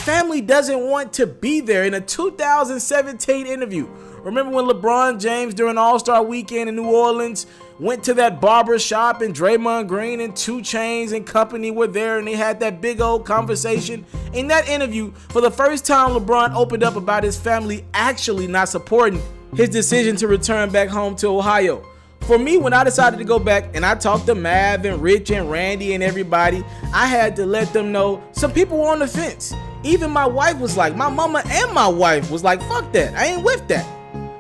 family doesn't want to be there. In a 2017 interview, remember when LeBron James during All-Star Weekend in New Orleans went to that barber shop and Draymond Green and 2 Chainz and company were there and they had that big old conversation? In that interview, for the first time, LeBron opened up about his family actually not supporting his decision to return back home to Ohio. For me, when I decided to go back and I talked to Mav and Rich and Randy and everybody, I had to let them know some people were on the fence. Even my wife was like, my mama and my wife was like, fuck that, I ain't with that.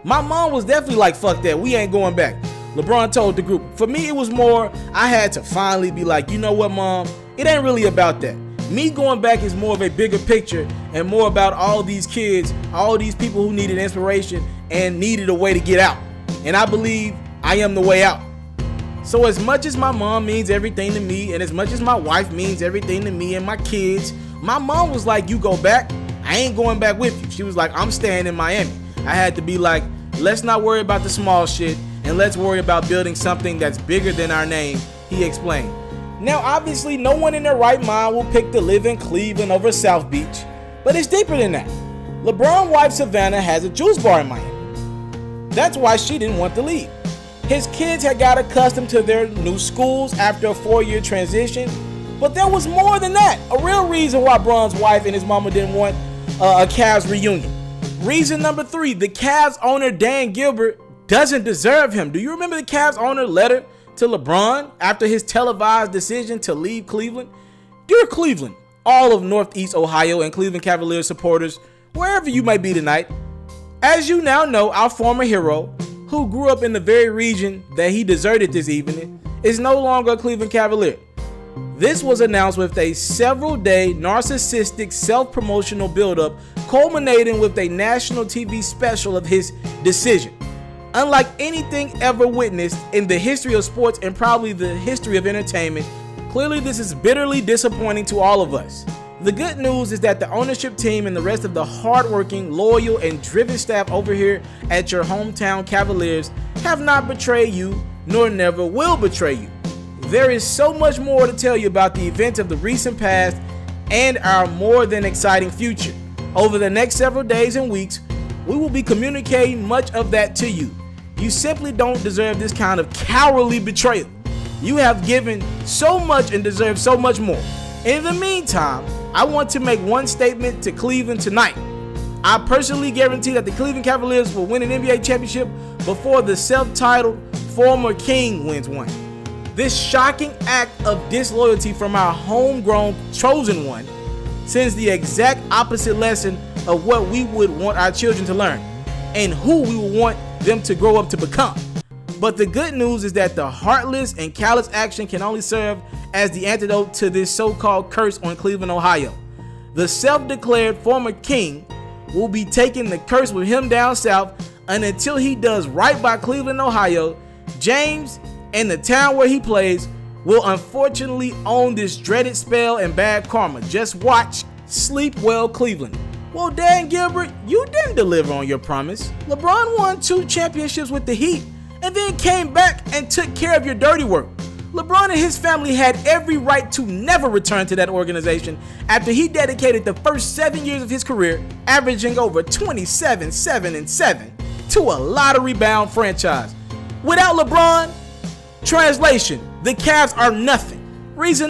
My mom was definitely like, fuck that, we ain't going back. LeBron told the group. For me, it was more, I had to finally be like, you know what, Mom, it ain't really about that. Me going back is more of a bigger picture and more about all these kids, all these people who needed inspiration and needed a way to get out. And I believe I am the way out. So as much as my mom means everything to me and as much as my wife means everything to me and my kids, my mom was like, you go back, I ain't going back with you. She was like, I'm staying in Miami. I had to be like, let's not worry about the small shit and let's worry about building something that's bigger than our name, he explained. Now obviously no one in their right mind will pick to live in Cleveland over South Beach, but it's deeper than that. LeBron's wife Savannah has a juice bar in Miami. That's why she didn't want to leave. His kids had got accustomed to their new schools after a 4-year transition, but there was more than that. A real reason why Bron's wife and his mama didn't want a Cavs reunion. Reason number 3, the Cavs owner Dan Gilbert doesn't deserve him. Do you remember the Cavs owner letter to LeBron after his televised decision to leave Cleveland? Dear Cleveland, all of Northeast Ohio and Cleveland Cavaliers supporters, wherever you may be tonight, as you now know, our former hero, who grew up in the very region that he deserted this evening, is no longer a Cleveland Cavalier. This was announced with a several-day narcissistic self-promotional buildup culminating with a national TV special of his decision. Unlike anything ever witnessed in the history of sports and probably the history of entertainment, clearly this is bitterly disappointing to all of us. The good news is that the ownership team and the rest of the hardworking, loyal, and driven staff over here at your hometown Cavaliers have not betrayed you, nor never will betray you. There is so much more to tell you about the events of the recent past and our more than exciting future. Over the next several days and weeks, we will be communicating much of that to you. You simply don't deserve this kind of cowardly betrayal. You have given so much and deserve so much more. In the meantime, I want to make one statement to Cleveland tonight. I personally guarantee that the Cleveland Cavaliers will win an NBA championship before the self-titled former king wins one. This shocking act of disloyalty from our homegrown chosen one sends the exact opposite lesson of what we would want our children to learn and who we would want them to grow up to become. But the good news is that the heartless and callous action can only serve as the antidote to this so-called curse on Cleveland, Ohio. The self-declared former king will be taking the curse with him down south, and until he does right by Cleveland, Ohio, James and the town where he plays will unfortunately own this dreaded spell and bad karma. Just watch. Sleep well, Cleveland. Well, Dan Gilbert, you didn't deliver on your promise. LeBron won 2 championships with the Heat and then came back and took care of your dirty work. LeBron and his family had every right to never return to that organization after he dedicated the first 7 years of his career, averaging over 27, 7, and 7, to a lottery-bound franchise. Without LeBron, translation, the Cavs are nothing. Reason